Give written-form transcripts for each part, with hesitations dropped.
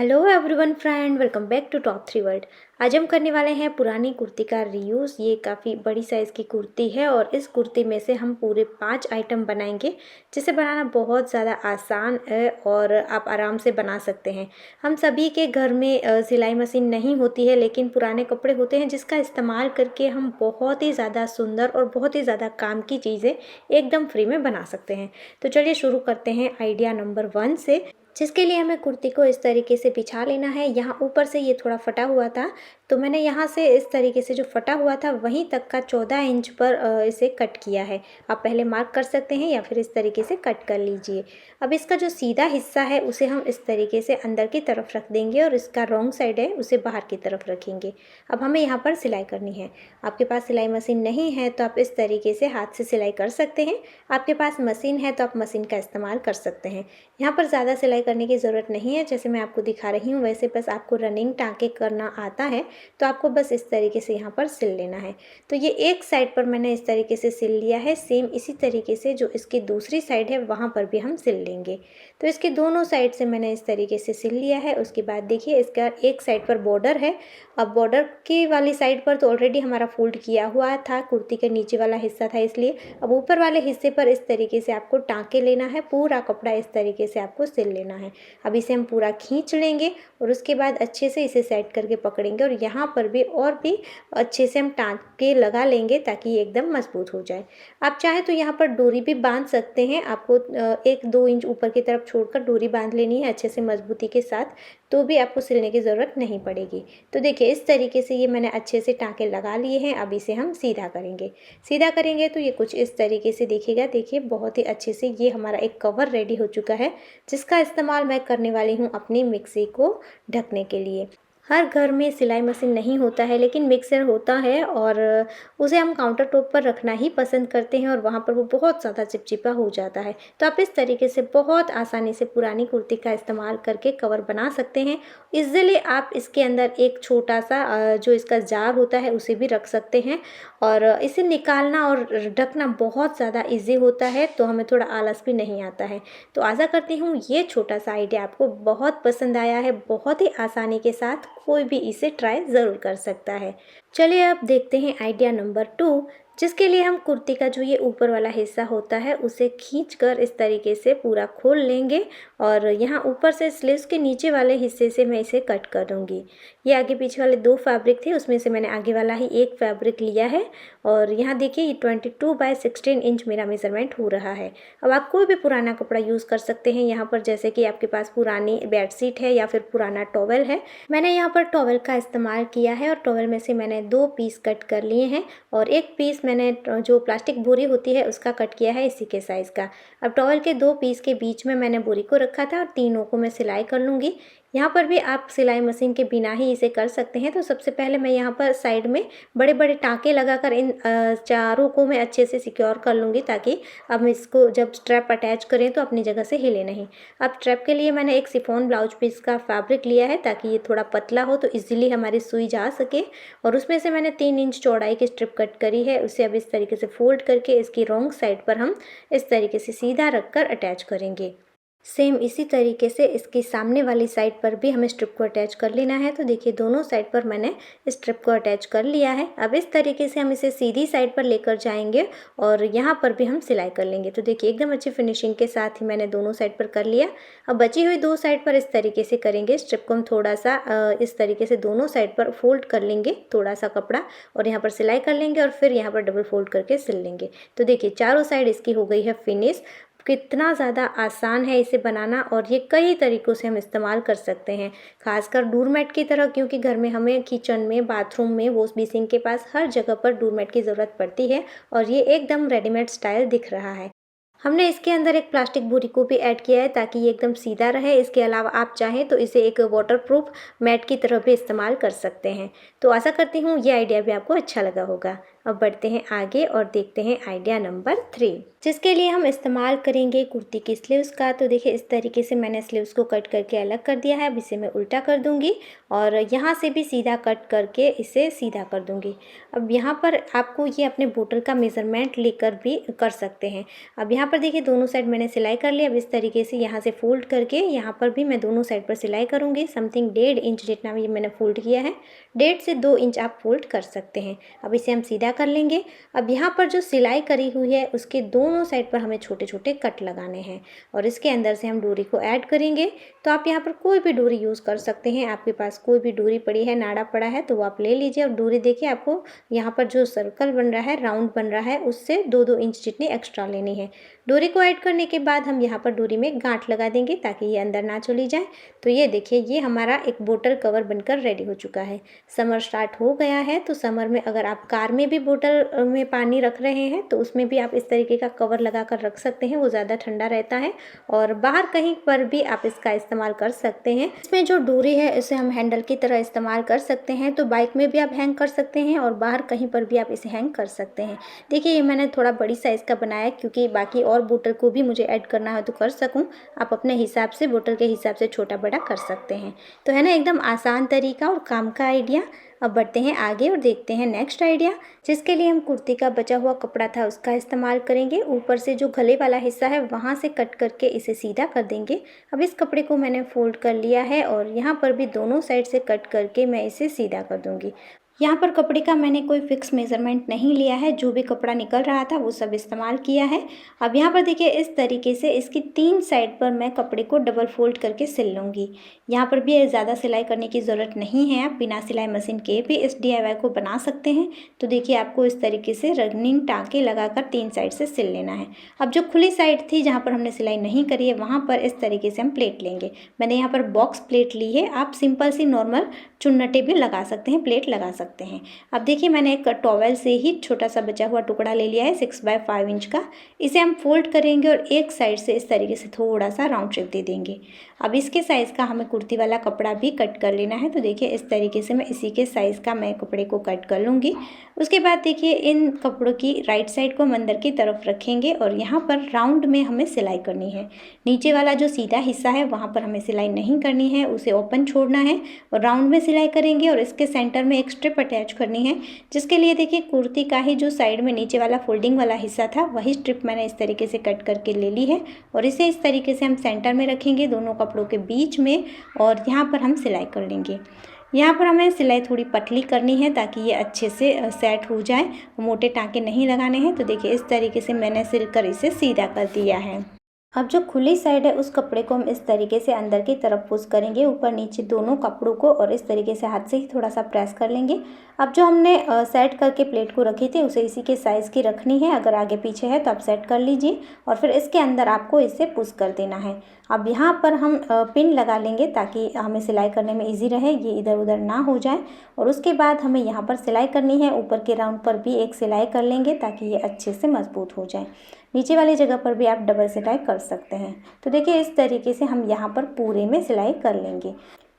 Hello everyone friend, welcome back to top 3 world. आज हम करने वाले हैं पुरानी कुर्ती का रीयूज़। ये काफ़ी बड़ी साइज़ की कुर्ती है और इस कुर्ती में से हम पूरे 5 आइटम बनाएंगे, जिसे बनाना बहुत ज़्यादा आसान है और आप आराम से बना सकते हैं। हम सभी के घर में सिलाई मशीन नहीं होती है, लेकिन पुराने कपड़े होते हैं जिसका इस्तेमाल करके हम बहुत ही ज़्यादा सुंदर और बहुत ही ज़्यादा काम की चीज़ें एकदम फ्री में बना सकते हैं। तो चलिए शुरू करते हैं आइडिया नंबर 1 से, जिसके लिए हमें कुर्ती को इस तरीके से बिछा लेना है। यहाँ ऊपर से ये थोड़ा फटा हुआ था, तो मैंने यहाँ से इस तरीके से जो फटा हुआ था वहीं तक का 14 इंच पर इसे कट किया है। आप पहले मार्क कर सकते हैं या फिर इस तरीके से कट कर लीजिए। अब इसका जो सीधा हिस्सा है उसे हम इस तरीके से अंदर की तरफ रख देंगे और इसका रॉन्ग साइड है उसे बाहर की तरफ रखेंगे। अब हमें यहाँ पर सिलाई करनी है। आपके पास सिलाई मशीन नहीं है तो आप इस तरीके से हाथ से सिलाई कर सकते हैं। आपके पास मशीन है तो आप मशीन का इस्तेमाल कर सकते हैं। यहाँ पर ज़्यादा सिलाई करने की ज़रूरत नहीं है, जैसे मैं आपको दिखा रही हूँ वैसे बस आपको रनिंग टाँके करना आता है तो आपको बस इस तरीके से यहाँ पर सिल लेना है। तो ये एक साइड पर मैंने इस तरीके से सिल लिया है। सेम इसी तरीके से जो इसकी दूसरी साइड है वहाँ पर भी हम सिल लेंगे। तो इसके दोनों साइड से मैंने इस तरीके से सिल लिया है। उसके बाद देखिए इसका एक साइड पर बॉर्डर है। अब बॉर्डर की वाली साइड पर तो ऑलरेडी हमारा फोल्ड किया हुआ था, कुर्ती के नीचे वाला हिस्सा था इसलिए। अब ऊपर वाले हिस्से पर इस तरीके से आपको टाँके लेना है, पूरा कपड़ा इस तरीके से आपको सिल लेना है। अब इसे हम पूरा खींच लेंगे और उसके बाद अच्छे से इसे सेट करके पकड़ेंगे और यहाँ पर भी और भी अच्छे से हम टाँके लगा लेंगे ताकि ये एकदम मजबूत हो जाए। आप चाहें तो यहाँ पर डोरी भी बांध सकते हैं। आपको 1-2 इंच ऊपर की तरफ छोड़कर डोरी बांध लेनी है अच्छे से मजबूती के साथ, तो भी आपको सिलने की ज़रूरत नहीं पड़ेगी। तो देखिए इस तरीके से ये मैंने अच्छे से टाँके लगा लिए हैं। अब इसे हम सीधा करेंगे। सीधा करेंगे तो ये कुछ इस तरीके से दिखेगा। देखिए बहुत ही अच्छे से ये हमारा एक कवर रेडी हो चुका है, जिसका इस्तेमाल मैं करने वाली हूँ अपनी मिक्सी को ढकने के लिए। हर घर में सिलाई मशीन नहीं होता है, लेकिन मिक्सर होता है और उसे हम काउंटर टॉप पर रखना ही पसंद करते हैं और वहाँ पर वो बहुत ज़्यादा चिपचिपा हो जाता है। तो आप इस तरीके से बहुत आसानी से पुरानी कुर्ती का इस्तेमाल करके कवर बना सकते हैं। इजीली आप इसके अंदर एक छोटा सा जो इसका जार होता है उसे भी रख सकते हैं और इसे निकालना और ढकना बहुत ज़्यादा ईजी होता है, तो हमें थोड़ा आलस भी नहीं आता है। तो आशा करती हूँ ये छोटा सा आइडिया आपको बहुत पसंद आया है। बहुत ही आसानी के साथ कोई भी इसे ट्राई ज़रूर कर सकता है। चलिए अब देखते हैं आइडिया नंबर 2, जिसके लिए हम कुर्ती का जो ये ऊपर वाला हिस्सा होता है उसे खींचकर इस तरीके से पूरा खोल लेंगे और यहाँ ऊपर से स्लीव्स के नीचे वाले हिस्से से मैं इसे कट कर दूँगी। ये आगे पीछे वाले 2 फैब्रिक थे, उसमें से मैंने आगे वाला ही एक फैब्रिक लिया है और यहाँ देखिए ये 22/16 इंच मेरा मेज़रमेंट हो रहा है। अब आप कोई भी पुराना कपड़ा यूज़ कर सकते हैं यहाँ पर, जैसे कि आपके पास पुरानी बेडशीट है या फिर पुराना टॉवल है। मैंने यहाँ पर टॉवल का इस्तेमाल किया है और टॉवल में से मैंने 2 पीस कट कर लिए हैं और एक पीस मैंने जो प्लास्टिक बोरी होती है उसका कट किया है इसी के साइज़ का। अब टॉवल के 2 पीस के बीच में मैंने बोरी को रखा था और तीनों को मैं सिलाई कर लूँगी। यहाँ पर भी आप सिलाई मशीन के बिना ही इसे कर सकते हैं। तो सबसे पहले मैं यहाँ पर साइड में बड़े बड़े टाँके लगाकर इन चारों को मैं अच्छे से सिक्योर कर लूँगी, ताकि अब इसको जब स्ट्रैप अटैच करें तो अपनी जगह से हिले नहीं। अब स्ट्रैप के लिए मैंने एक शिफॉन ब्लाउज पीस का फैब्रिक लिया है ताकि ये थोड़ा पतला हो तो इजीली हमारी सुई जा सके और उसमें से मैंने 3 इंच चौड़ाई की स्ट्रिप कट करी है। उसे अब इस तरीके से फोल्ड करके इसकी रॉन्ग साइड पर हम इस तरीके से सीधा रखकर अटैच करेंगे। सेम इसी तरीके से इसकी सामने वाली साइड पर भी हमें स्ट्रिप को अटैच कर लेना है। तो देखिए दोनों साइड पर मैंने स्ट्रिप को अटैच कर लिया है। अब इस तरीके से हम इसे सीधी साइड पर लेकर जाएंगे और यहाँ पर भी हम सिलाई कर लेंगे। तो देखिए एकदम अच्छी फिनिशिंग के साथ ही मैंने दोनों साइड पर कर लिया। अब बची हुई 2 साइड पर इस तरीके से करेंगे। स्ट्रिप को हम थोड़ा सा इस तरीके से दोनों साइड पर फोल्ड कर लेंगे, थोड़ा सा कपड़ा, और यहाँ पर सिलाई कर लेंगे और फिर यहाँ पर डबल फोल्ड करके सिल लेंगे। तो देखिए चारों साइड इसकी हो गई है फिनिश। कितना ज़्यादा आसान है इसे बनाना और ये कई तरीक़ों से हम इस्तेमाल कर सकते हैं, खासकर डोरमेट की तरह, क्योंकि घर में हमें किचन में, बाथरूम में, वॉश बेसिन के पास हर जगह पर डोरमेट की ज़रूरत पड़ती है और ये एकदम रेडीमेड स्टाइल दिख रहा है। हमने इसके अंदर एक प्लास्टिक बोरी को भी ऐड किया है ताकि ये एकदम सीधा रहे। इसके अलावा आप चाहें तो इसे एक वाटरप्रूफ मैट की तरह भी इस्तेमाल कर सकते हैं। तो आशा करती हूँ ये आइडिया भी आपको अच्छा लगा होगा। अब बढ़ते हैं आगे और देखते हैं आइडिया नंबर 3। जिसके लिए हम इस्तेमाल करेंगे कुर्ती की स्लीव्स का। तो देखिए इस तरीके से मैंने स्लीव्स को कट करके अलग कर दिया है। अब इसे मैं उल्टा कर दूंगी और यहाँ से भी सीधा कट करके इसे सीधा कर दूंगी। अब यहाँ पर आपको ये अपने बोतल का मेज़रमेंट लेकर भी कर सकते हैं। अब यहाँ पर देखिए दोनों साइड मैंने सिलाई कर लिया। अब इस तरीके से यहाँ से फोल्ड करके यहाँ पर भी मैं दोनों साइड पर सिलाई करूँगी। समथिंग 1.5 इंच जितना ये मैंने फोल्ड किया है, 1.5 से 2 इंच आप फोल्ड कर सकते हैं। अब इसे हम सीधा कर लेंगे। अब यहाँ पर जो सिलाई करी हुई है उसके दोनों साइड पर हमें छोटे छोटे कट लगाने हैं और इसके अंदर से हम डोरी को ऐड करेंगे। तो आप यहाँ पर कोई भी डोरी यूज़ कर सकते हैं। आपके पास कोई भी डोरी पड़ी है, नाड़ा पड़ा है तो वो आप ले लीजिए। और डोरी देखिए आपको यहाँ पर जो सर्कल बन रहा है, राउंड बन रहा है, उससे 2-2 इंच जितनी एक्स्ट्रा लेनी है। डोरी को ऐड करने के बाद हम यहाँ पर डोरी में गांठ लगा देंगे ताकि ये अंदर ना चली जाए। तो ये देखिए ये हमारा एक बोतल कवर बनकर रेडी हो चुका है। समर स्टार्ट हो गया है तो समर में अगर आप कार में भी बोतल में पानी रख रहे हैं तो उसमें भी आप इस तरीके का कवर लगा कर रख सकते हैं, वो ज़्यादा ठंडा रहता है। और बाहर कहीं पर भी आप इसका इस्तेमाल कर सकते हैं। इसमें जो डोरी है इसे हम हैंडल की तरह इस्तेमाल कर सकते हैं। तो बाइक में भी आप हैंग कर सकते हैं और बाहर कहीं पर भी आप इसे हैंग कर सकते हैं। देखिए ये मैंने थोड़ा बड़ी साइज़ का बनाया क्योंकि बाकी और बोतल को भी मुझे ऐड करना है तो कर सकूं। आप अपने हिसाब से बोतल के हिसाब से छोटा बड़ा कर सकते हैं। तो है ना एकदम आसान तरीका और काम का आइडिया। अब बढ़ते हैं आगे और देखते हैं नेक्स्ट आइडिया, जिसके लिए हम कुर्ती का बचा हुआ कपड़ा था उसका इस्तेमाल करेंगे। ऊपर से जो गले वाला हिस्सा है वहाँ से कट करके इसे सीधा कर देंगे। अब इस कपड़े को मैंने फोल्ड कर लिया है और यहाँ पर भी दोनों साइड से कट करके मैं इसे सीधा कर दूँगी। यहाँ पर कपड़े का मैंने कोई फिक्स मेज़रमेंट नहीं लिया है, जो भी कपड़ा निकल रहा था वो सब इस्तेमाल किया है। अब यहाँ पर देखिए इस तरीके से इसकी 3 साइड पर मैं कपड़े को डबल फोल्ड करके सिल लूँगी। यहाँ पर भी ज़्यादा सिलाई करने की ज़रूरत नहीं है, आप बिना सिलाई मशीन के भी इस DIY को बना सकते हैं। तो देखिए आपको इस तरीके से रनिंग टाँके लगाकर 3 साइड से सिल लेना है। अब जो खुली साइड थी जहाँ पर हमने सिलाई नहीं करी है वहाँ पर इस तरीके से हम प्लेट लेंगे। मैंने यहाँ पर बॉक्स प्लेट ली है, आप सिंपल सी नॉर्मल चुन्नटे भी लगा सकते हैं, प्लेट लगा सकते हैं। अब देखिए मैंने एक टॉवेल से ही छोटा सा बचा हुआ टुकड़ा ले लिया है 6x5 इंच का। इसे हम फोल्ड करेंगे और एक साइड से इस तरीके से थोड़ा सा राउंड शेप दे देंगे। अब इसके साइज़ का हमें कुर्ती वाला कपड़ा भी कट कर लेना है। तो देखिए इस तरीके से मैं इसी के साइज़ का मैं कपड़े को कट कर लूँगी। उसके बाद देखिए इन कपड़ों की राइट साइड को हम अंदर की तरफ रखेंगे और यहाँ पर राउंड में हमें सिलाई करनी है। नीचे वाला जो सीधा हिस्सा है वहाँ पर हमें सिलाई नहीं करनी है, उसे ओपन छोड़ना है और राउंड में सिलाई करेंगे और इसके सेंटर में एक स्ट्रिप अटैच करनी है। जिसके लिए देखिए कुर्ती का ही जो साइड में नीचे वाला फोल्डिंग वाला हिस्सा था वही स्ट्रिप मैंने इस तरीके से कट करके ले ली है और इसे इस तरीके से हम सेंटर में रखेंगे दोनों कपड़ों के बीच में और यहाँ पर हम सिलाई कर लेंगे। यहाँ पर हमें सिलाई थोड़ी पतली करनी है ताकि ये अच्छे से सेट हो जाए, मोटे टाँके नहीं लगाने हैं। तो देखिए इस तरीके से मैंने सिलकर इसे सीधा कर दिया है। अब जो खुली साइड है उस कपड़े को हम इस तरीके से अंदर की तरफ पुश करेंगे, ऊपर नीचे दोनों कपड़ों को, और इस तरीके से हाथ से ही थोड़ा सा प्रेस कर लेंगे। अब जो हमने सेट करके प्लेट को रखी थी उसे इसी के साइज़ की रखनी है। अगर आगे पीछे है तो आप सेट कर लीजिए और फिर इसके अंदर आपको इसे पुश कर देना है। अब यहाँ पर हम पिन लगा लेंगे ताकि हमें सिलाई करने में इजी रहे, ये इधर उधर ना हो जाए। और उसके बाद हमें यहाँ पर सिलाई करनी है, ऊपर के राउंड पर भी एक सिलाई कर लेंगे ताकि ये अच्छे से मजबूत हो जाए। नीचे वाली जगह पर भी आप डबल सिलाई कर सकते हैं। तो देखिए इस तरीके से हम यहाँ पर पूरे में सिलाई कर लेंगे।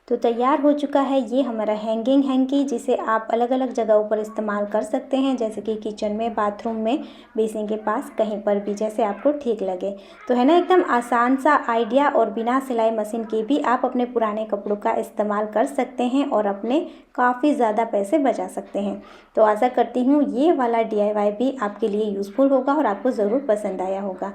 तो तैयार हो चुका है ये हमारा हैंगिंग हैंकी, जिसे आप अलग अलग जगहों पर इस्तेमाल कर सकते हैं, जैसे कि किचन में, बाथरूम में, बेसिन के पास, कहीं पर भी जैसे आपको ठीक लगे। तो है ना एकदम आसान सा आइडिया, और बिना सिलाई मशीन के भी आप अपने पुराने कपड़ों का इस्तेमाल कर सकते हैं और अपने काफ़ी ज़्यादा पैसे बचा सकते हैं। तो आशा करती हूँ ये वाला DIY भी आपके लिए यूज़फुल होगा और आपको ज़रूर पसंद आया होगा।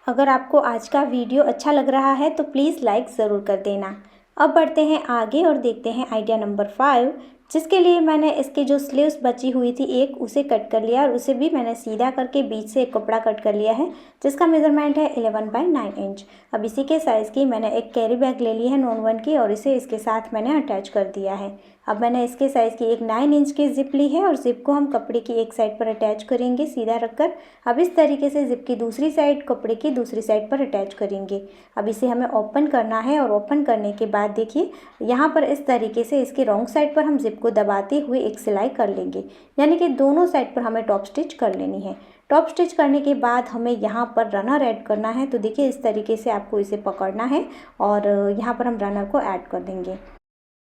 अगर आपको आज का वीडियो अच्छा लग रहा है तो प्लीज़ लाइक ज़रूर कर देना। अब बढ़ते हैं आगे और देखते हैं आइडिया नंबर 5, जिसके लिए मैंने इसके जो स्लीव्स बची हुई थी एक, उसे कट कर लिया और उसे भी मैंने सीधा करके बीच से एक कपड़ा कट कर लिया है, जिसका मेज़रमेंट है 11/9 इंच। अब इसी के साइज़ की मैंने एक कैरी बैग ले ली है नॉन वन की और इसे इसके साथ मैंने अटैच कर दिया है। अब मैंने इसके साइज़ की एक 9 इंच की ज़िप ली है और ज़िप को हम कपड़े की एक साइड पर अटैच करेंगे सीधा रखकर। अब इस तरीके से ज़िप की दूसरी साइड कपड़े की दूसरी साइड पर अटैच करेंगे। अब इसे हमें ओपन करना है और ओपन करने के बाद देखिए यहाँ पर इस तरीके से इसके रॉन्ग साइड पर हम ज़िप को दबाते हुए एक सिलाई कर लेंगे, यानी कि दोनों साइड पर हमें टॉप स्टिच कर लेनी है। टॉप स्टिच करने के बाद हमें यहाँ पर रनर ऐड करना है। तो देखिए इस तरीके से आपको इसे पकड़ना है और यहाँ पर हम रनर को ऐड कर देंगे।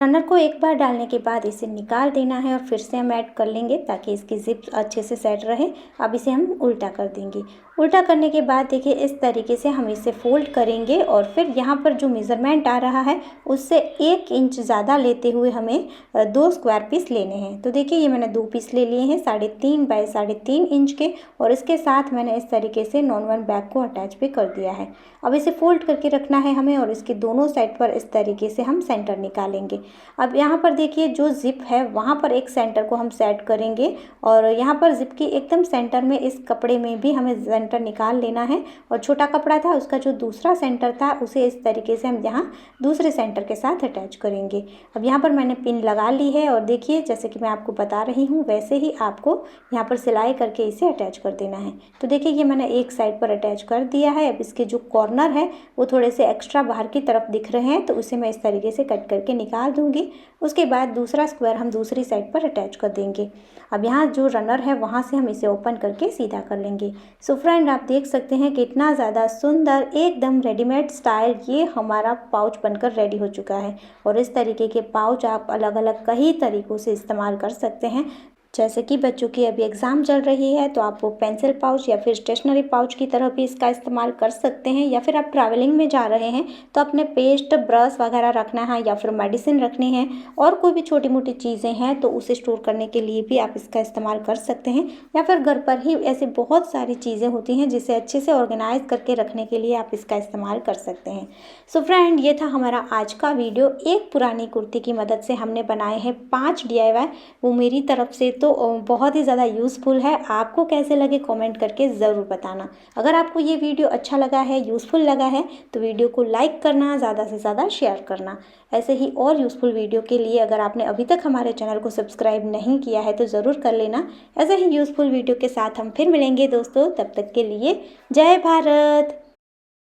रनर को एक बार डालने के बाद इसे निकाल देना है और फिर से हम ऐड कर लेंगे ताकि इसकी जिप अच्छे से सेट रहे। अब इसे हम उल्टा कर देंगे। उल्टा करने के बाद देखिए इस तरीके से हम इसे फोल्ड करेंगे और फिर यहाँ पर जो मेज़रमेंट आ रहा है उससे 1 इंच ज़्यादा लेते हुए हमें 2 स्क्वायर पीस लेने हैं। तो देखिए ये मैंने 2 पीस ले लिए हैं 3.5 बाय 3.5 इंच के, और इसके साथ मैंने इस तरीके से नॉन-वन बैक को अटैच भी कर दिया है। अब इसे फोल्ड करके रखना है हमें और इसके दोनों साइड पर इस तरीके से हम सेंटर निकालेंगे। अब यहाँ पर देखिए जो ज़िप है वहाँ पर एक सेंटर को हम सेट करेंगे और यहाँ पर ज़िप की एकदम सेंटर में इस कपड़े में भी हमें सेंटर निकाल लेना है, और छोटा कपड़ा था उसका जो दूसरा सेंटर था उसे इस तरीके से हम यहाँ दूसरे सेंटर के साथ अटैच करेंगे। अब यहाँ पर मैंने पिन लगा ली है और देखिए जैसे कि मैं आपको बता रही हूँ वैसे ही आपको यहाँ पर सिलाई करके इसे अटैच कर देना है। तो देखिए ये मैंने एक साइड पर अटैच कर दिया है। अब इसके जो कॉर्नर है वो थोड़े से एक्स्ट्रा बाहर की तरफ दिख रहे हैं तो उसे मैं इस तरीके से कट करके निकाल दूँगी। उसके बाद दूसरा स्क्वायर हम दूसरी साइड पर अटैच कर देंगे। अब यहाँ जो रनर है वहाँ से हम इसे ओपन करके सीधा कर लेंगे। सो फ्रेंड आप देख सकते हैं कितना ज़्यादा सुंदर एकदम रेडीमेड स्टाइल ये हमारा पाउच बनकर रेडी हो चुका है। और इस तरीके के पाउच आप अलग अलग कई तरीक़ों से इस्तेमाल कर सकते हैं। जैसे कि बच्चों की अभी एग्ज़ाम चल रही है तो आप वो पेंसिल पाउच या फिर स्टेशनरी पाउच की तरह भी इसका इस्तेमाल कर सकते हैं, या फिर आप ट्रैवलिंग में जा रहे हैं तो अपने पेस्ट ब्रश वगैरह रखना है या फिर मेडिसिन रखनी है और कोई भी छोटी मोटी चीज़ें हैं तो उसे स्टोर करने के लिए भी आप इसका इस्तेमाल कर सकते हैं। या फिर घर पर ही ऐसे बहुत सारी चीज़ें होती हैं जिसे अच्छे से ऑर्गेनाइज करके रखने के लिए आप इसका इस्तेमाल कर सकते हैं। सो फ्रेंड ये था हमारा आज का वीडियो। एक पुरानी कुर्ती की मदद से हमने बनाए हैं 5 DIY। वो मेरी तरफ से तो बहुत ही ज़्यादा यूज़फुल है। आपको कैसे लगे कमेंट करके ज़रूर बताना। अगर आपको ये वीडियो अच्छा लगा है, यूज़फुल लगा है तो वीडियो को लाइक करना, ज़्यादा से ज़्यादा शेयर करना। ऐसे ही और यूज़फुल वीडियो के लिए अगर आपने अभी तक हमारे चैनल को सब्सक्राइब नहीं किया है तो ज़रूर कर लेना। ऐसे ही यूज़फुल वीडियो के साथ हम फिर मिलेंगे दोस्तों, तब तक के लिए जय भारत।